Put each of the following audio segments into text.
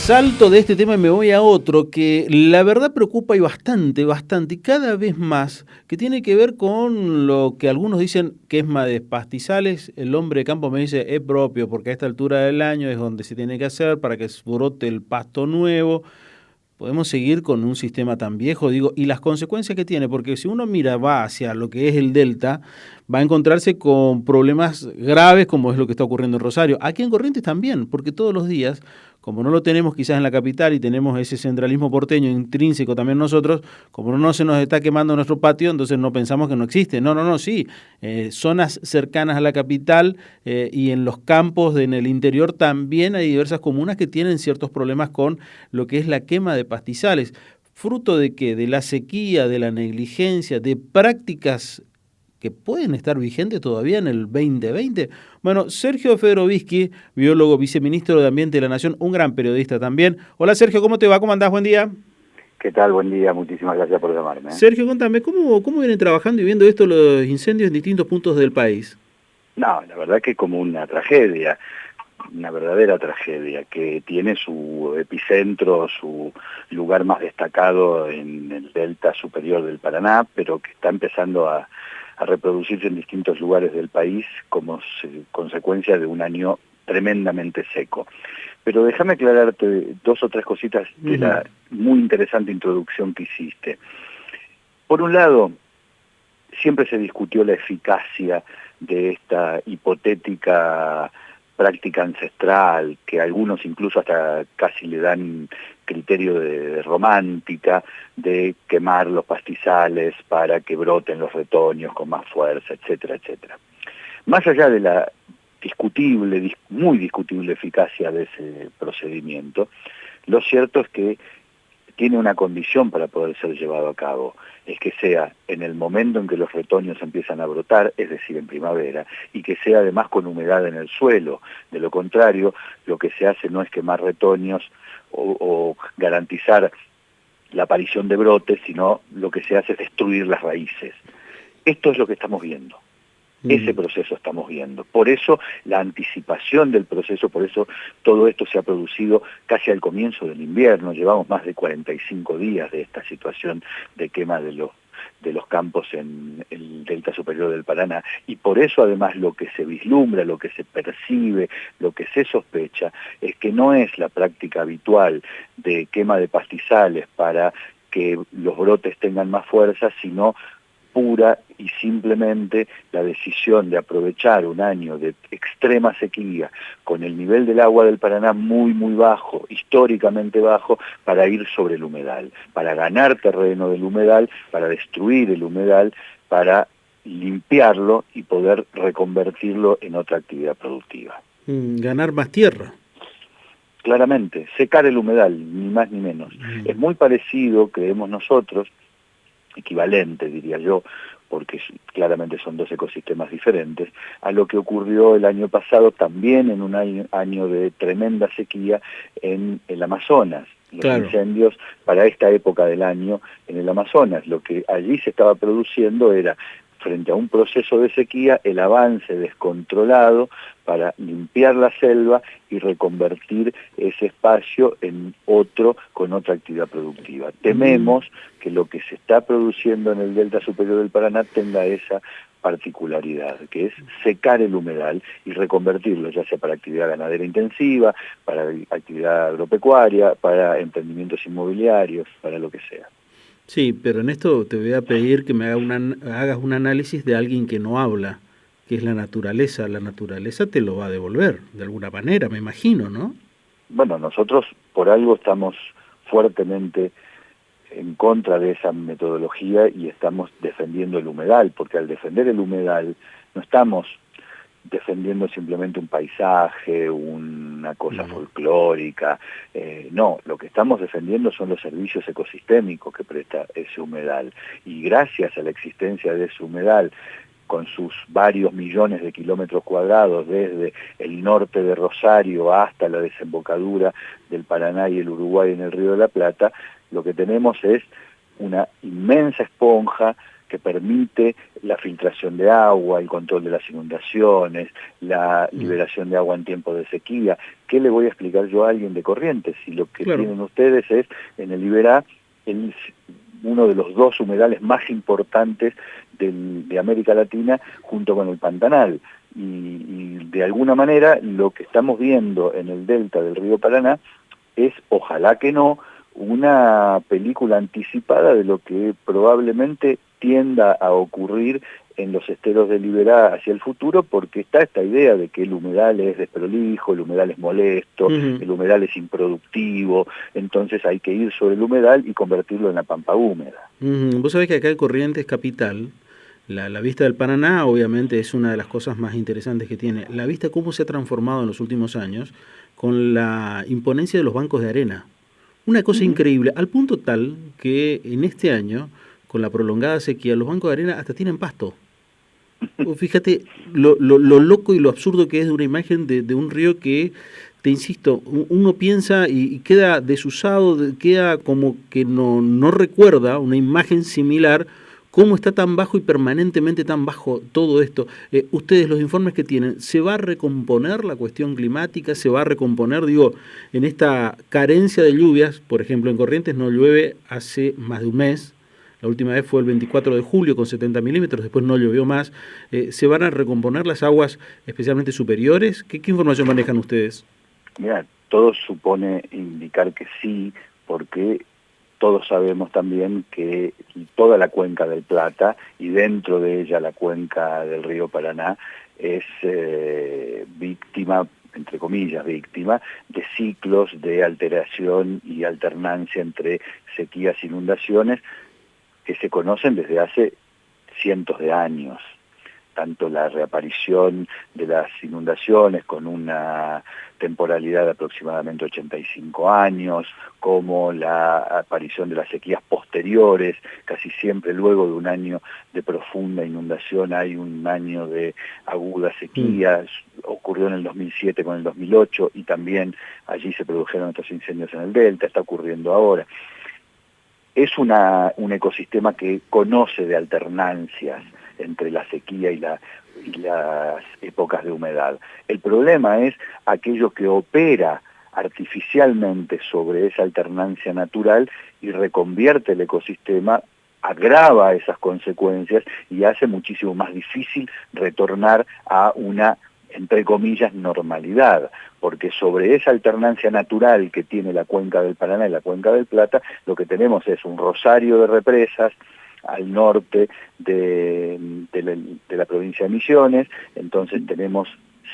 Salto de este tema y me voy a otro que la verdad preocupa y bastante, y cada vez más, que tiene que ver con lo que algunos dicen quema de pastizales. El hombre de campo me dice es propio porque a esta altura del año es donde se tiene que hacer para que brote el pasto nuevo. Podemos seguir con un sistema tan viejo, digo, y las consecuencias que tiene, porque si uno mira, va hacia lo que es el delta, va a encontrarse con problemas graves como es lo que está ocurriendo en Rosario. Aquí en Corrientes también, porque todos los días, como no lo tenemos quizás en la capital y tenemos ese centralismo porteño intrínseco también nosotros, como no se nos está quemando nuestro patio, entonces no pensamos que no existe. No, sí. Zonas cercanas a la capital y en los campos en el interior también hay diversas comunas que tienen ciertos problemas con lo que es la quema de pastizales. ¿Fruto de qué? De la sequía, de la negligencia, de prácticas que pueden estar vigentes todavía en el 2020. Bueno, Sergio Federovisky, biólogo, viceministro de Ambiente de la Nación, un gran periodista también. Hola Sergio, ¿cómo te va? ¿Cómo andás? Buen día. ¿Qué tal? Buen día, muchísimas gracias por llamarme. Sergio, contame, ¿cómo vienen trabajando y viendo esto los incendios en distintos puntos del país? No, la verdad que es como una tragedia, una verdadera tragedia, que tiene su epicentro, su lugar más destacado en el delta superior del Paraná, pero que está empezando a reproducirse en distintos lugares del país como consecuencia de un año tremendamente seco. Pero déjame aclararte dos o tres cositas de la muy interesante introducción que hiciste. Por un lado, siempre se discutió la eficacia de esta hipotética práctica ancestral, que algunos incluso hasta casi le dan criterio de romántica, de quemar los pastizales para que broten los retoños con más fuerza, etcétera, etcétera. Más allá de la discutible, muy discutible eficacia de ese procedimiento, lo cierto es que tiene una condición para poder ser llevado a cabo, es que sea en el momento en que los retoños empiezan a brotar, es decir, en primavera, y que sea además con humedad en el suelo. De lo contrario, lo que se hace no es quemar retoños o garantizar la aparición de brotes, sino lo que se hace es destruir las raíces. Esto es lo que estamos viendo. Ese proceso estamos viendo. Por eso la anticipación del proceso, por eso todo esto se ha producido casi al comienzo del invierno. Llevamos más de 45 días de esta situación de quema de los campos en el delta superior del Paraná. Y por eso además lo que se vislumbra, lo que se percibe, lo que se sospecha, es que no es la práctica habitual de quema de pastizales para que los brotes tengan más fuerza, sino pura y simplemente la decisión de aprovechar un año de extrema sequía con el nivel del agua del Paraná muy bajo, históricamente bajo, para ir sobre el humedal, para ganar terreno del humedal, para destruir el humedal, para limpiarlo y poder reconvertirlo en otra actividad productiva. Ganar más tierra. Claramente, secar el humedal, ni más ni menos. Es muy parecido, creemos nosotros, equivalente, diría yo, porque claramente son dos ecosistemas diferentes, a lo que ocurrió el año pasado también en un año de tremenda sequía en el Amazonas. Los incendios para esta época del año en el Amazonas. Lo que allí se estaba produciendo era, frente a un proceso de sequía, el avance descontrolado para limpiar la selva y reconvertir ese espacio en otro con otra actividad productiva. Tememos que lo que se está produciendo en el delta superior del Paraná tenga esa particularidad, que es secar el humedal y reconvertirlo, ya sea para actividad ganadera intensiva, para actividad agropecuaria, para emprendimientos inmobiliarios, para lo que sea. Sí, pero en esto te voy a pedir que me hagas un análisis de alguien que no habla, que es la naturaleza. La naturaleza te lo va a devolver, de alguna manera, me imagino, ¿no? Bueno, nosotros por algo estamos fuertemente en contra de esa metodología y estamos defendiendo el humedal, porque al defender el humedal no estamos defendiendo simplemente un paisaje, una cosa folclórica, no, lo que estamos defendiendo son los servicios ecosistémicos que presta ese humedal, y gracias a la existencia de ese humedal, con sus varios millones de kilómetros cuadrados desde el norte de Rosario hasta la desembocadura del Paraná y el Uruguay en el Río de la Plata, lo que tenemos es una inmensa esponja que permite la filtración de agua, el control de las inundaciones, la liberación de agua en tiempo de sequía. ¿Qué le voy a explicar yo a alguien de Corrientes? Si lo que tienen ustedes es, en el Liberá, uno de los 2 humedales más importantes de América Latina, junto con el Pantanal. Y de alguna manera lo que estamos viendo en el delta del río Paraná es, ojalá que no, una película anticipada de lo que probablemente tienda a ocurrir en los esteros del Liberá hacia el futuro, porque está esta idea de que el humedal es desprolijo, el humedal es molesto, el humedal es improductivo, entonces hay que ir sobre el humedal y convertirlo en la pampa húmeda. Vos sabés que acá en Corrientes Capital, la vista del Paraná obviamente es una de las cosas más interesantes que tiene. La vista cómo se ha transformado en los últimos años con la imponencia de los bancos de arena. Una cosa increíble, al punto tal que en este año, con la prolongada sequía, los bancos de arena hasta tienen pasto. Fíjate lo loco y lo absurdo que es de una imagen de un río que, te insisto, uno piensa y queda desusado, queda como que no recuerda una imagen similar. ¿Cómo está tan bajo y permanentemente tan bajo todo esto? Ustedes, los informes que tienen, ¿se va a recomponer la cuestión climática? ¿Se va a recomponer, digo, en esta carencia de lluvias? Por ejemplo, en Corrientes no llueve hace más de un mes. La última vez fue el 24 de julio con 70 milímetros, después no llovió más. ¿Se van a recomponer las aguas especialmente superiores? ¿Qué información manejan ustedes? Mira, todo supone indicar que sí, porque todos sabemos también que toda la cuenca del Plata, y dentro de ella la cuenca del río Paraná, es víctima, entre comillas, víctima de ciclos de alteración y alternancia entre sequías e inundaciones que se conocen desde hace cientos de años. Tanto la reaparición de las inundaciones con una temporalidad de aproximadamente 85 años, como la aparición de las sequías posteriores, casi siempre luego de un año de profunda inundación hay un año de aguda sequía, ocurrió en el 2007 con el 2008 y también allí se produjeron estos incendios en el delta, está ocurriendo ahora. Es un ecosistema que conoce de alternancias entre la sequía y las épocas de humedad. El problema es aquello que opera artificialmente sobre esa alternancia natural y reconvierte el ecosistema, agrava esas consecuencias y hace muchísimo más difícil retornar a una, entre comillas, normalidad, porque sobre esa alternancia natural que tiene la cuenca del Paraná y la cuenca del Plata, lo que tenemos es un rosario de represas al norte de la provincia de Misiones, entonces tenemos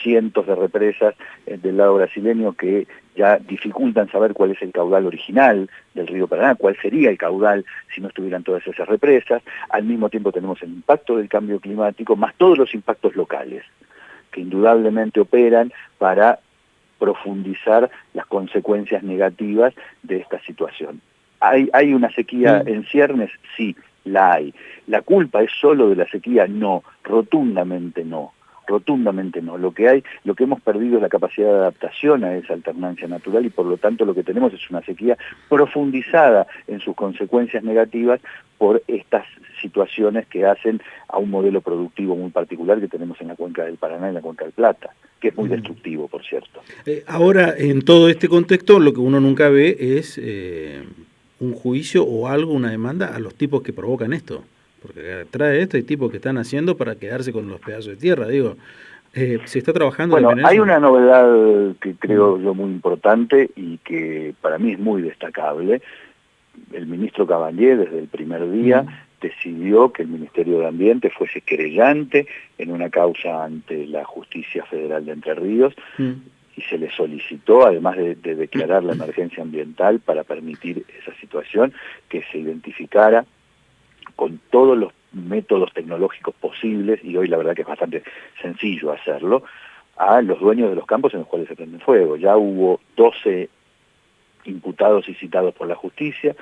cientos de represas del lado brasileño que ya dificultan saber cuál es el caudal original del río Paraná, cuál sería el caudal si no estuvieran todas esas represas. Al mismo tiempo tenemos el impacto del cambio climático, más todos los impactos locales, que indudablemente operan para profundizar las consecuencias negativas de esta situación. ¿Hay una sequía en ciernes? Sí, la hay. ¿La culpa es solo de la sequía? No, rotundamente no. Rotundamente no. Lo que hemos perdido es la capacidad de adaptación a esa alternancia natural y por lo tanto lo que tenemos es una sequía profundizada en sus consecuencias negativas por estas situaciones que hacen a un modelo productivo muy particular que tenemos en la cuenca del Paraná y en la cuenca del Plata, que es muy destructivo, por cierto. Ahora, en todo este contexto, lo que uno nunca ve es un juicio o algo, una demanda a los tipos que provocan esto. Porque detrás de esto hay tipos que están haciendo para quedarse con los pedazos de tierra, digo. ¿Se está trabajando bueno, también en hay eso? una novedad que creo yo muy importante y que para mí es muy destacable. El ministro Caballé, desde el primer día, decidió que el Ministerio de Ambiente fuese querellante en una causa ante la Justicia Federal de Entre Ríos, y se le solicitó, además de declarar la emergencia ambiental para permitir esa situación, que se identificara con todos los métodos tecnológicos posibles, y hoy la verdad que es bastante sencillo hacerlo, a los dueños de los campos en los cuales se prende fuego. Ya hubo 12 imputados y citados por la justicia,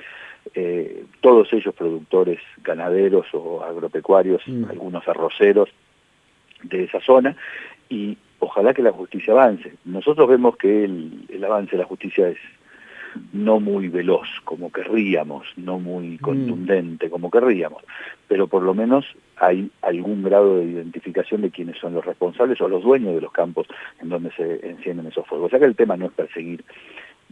todos ellos productores ganaderos o agropecuarios, algunos arroceros de esa zona, y ojalá que la justicia avance. Nosotros vemos que el avance de la justicia es no muy veloz como querríamos, no muy contundente como querríamos, pero por lo menos hay algún grado de identificación de quiénes son los responsables o los dueños de los campos en donde se encienden esos fuegos. O sea que el tema no es perseguir,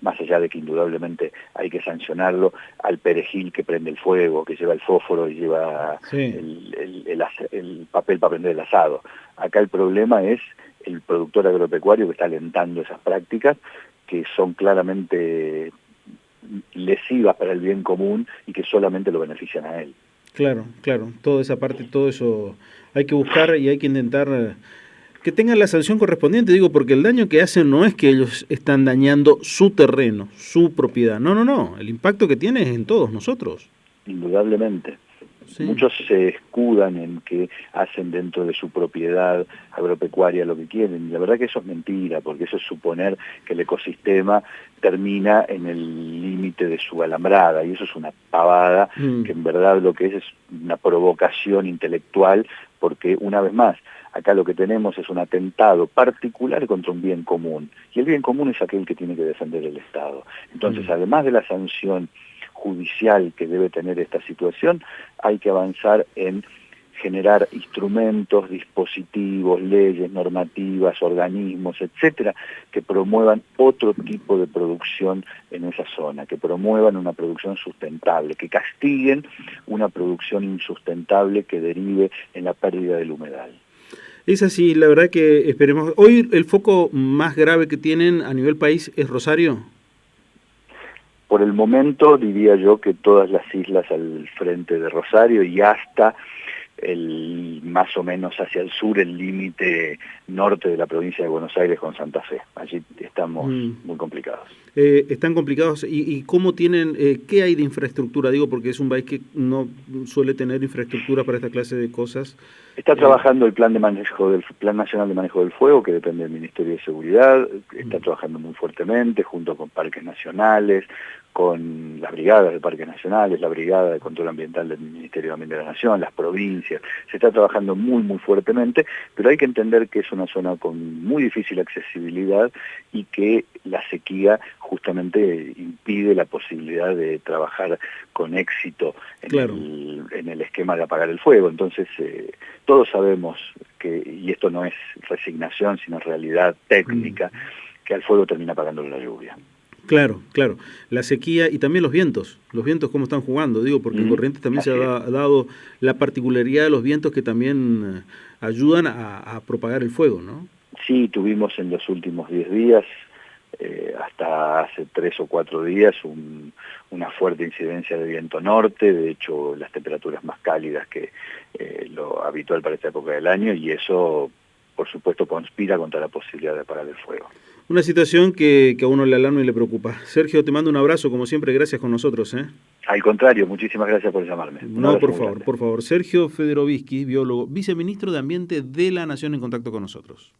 más allá de que indudablemente hay que sancionarlo, al perejil que prende el fuego, que lleva el fósforo y lleva el papel para prender el asado. Acá el problema es el productor agropecuario que está alentando esas prácticas que son claramente lesivas para el bien común y que solamente lo benefician a él. Claro, claro, toda esa parte, todo eso hay que buscar y hay que intentar que tengan la sanción correspondiente, digo, porque el daño que hacen no es que ellos están dañando su terreno, su propiedad, no, el impacto que tiene es en todos nosotros. Indudablemente. Sí. Muchos se escudan en que hacen dentro de su propiedad agropecuaria lo que quieren, y la verdad que eso es mentira, porque eso es suponer que el ecosistema termina en el límite de su alambrada, y eso es una pavada, que en verdad lo que es una provocación intelectual, porque una vez más, acá lo que tenemos es un atentado particular contra un bien común, y el bien común es aquel que tiene que defender el Estado. Entonces, además de la sanción judicial que debe tener esta situación, hay que avanzar en generar instrumentos, dispositivos, leyes, normativas, organismos, etcétera, que promuevan otro tipo de producción en esa zona, que promuevan una producción sustentable, que castiguen una producción insustentable que derive en la pérdida del humedal. Es así, la verdad que esperemos. Hoy el foco más grave que tienen a nivel país es Rosario. Por el momento diría yo que todas las islas al frente de Rosario y hasta más o menos hacia el sur, el límite norte de la provincia de Buenos Aires con Santa Fe. Allí estamos muy complicados. Están complicados. ¿Y cómo tienen, qué hay de infraestructura? Digo, porque es un país que no suele tener infraestructura para esta clase de cosas. Está trabajando el Plan Nacional de Manejo del Fuego, que depende del Ministerio de Seguridad. Está trabajando muy fuertemente, junto con parques nacionales, con las brigadas de parques nacionales, la brigada de control ambiental del Ministerio de Ambiente de la Nación, las provincias. Se está trabajando muy, muy fuertemente, pero hay que entender que es una zona con muy difícil accesibilidad y que la sequía justamente impide la posibilidad de trabajar con éxito en el esquema de apagar el fuego. Entonces, todos sabemos que, y esto no es resignación, sino realidad técnica, que al fuego termina apagándolo la lluvia. Claro, claro. La sequía y también los vientos cómo están jugando, digo, porque en Corrientes también se ha dado la particularidad de los vientos que también ayudan a propagar el fuego, ¿no? Sí, tuvimos en los últimos 10 días, hasta hace 3 o 4 días, una fuerte incidencia de viento norte, de hecho las temperaturas más cálidas que lo habitual para esta época del año, y eso, por supuesto, conspira contra la posibilidad de apagar el fuego. Una situación que a uno le alarma y le preocupa. Sergio, te mando un abrazo, como siempre, gracias con nosotros. Al contrario, muchísimas gracias por llamarme. No, por favor, por favor. Sergio Federovisky, biólogo, viceministro de Ambiente de la Nación, en contacto con nosotros.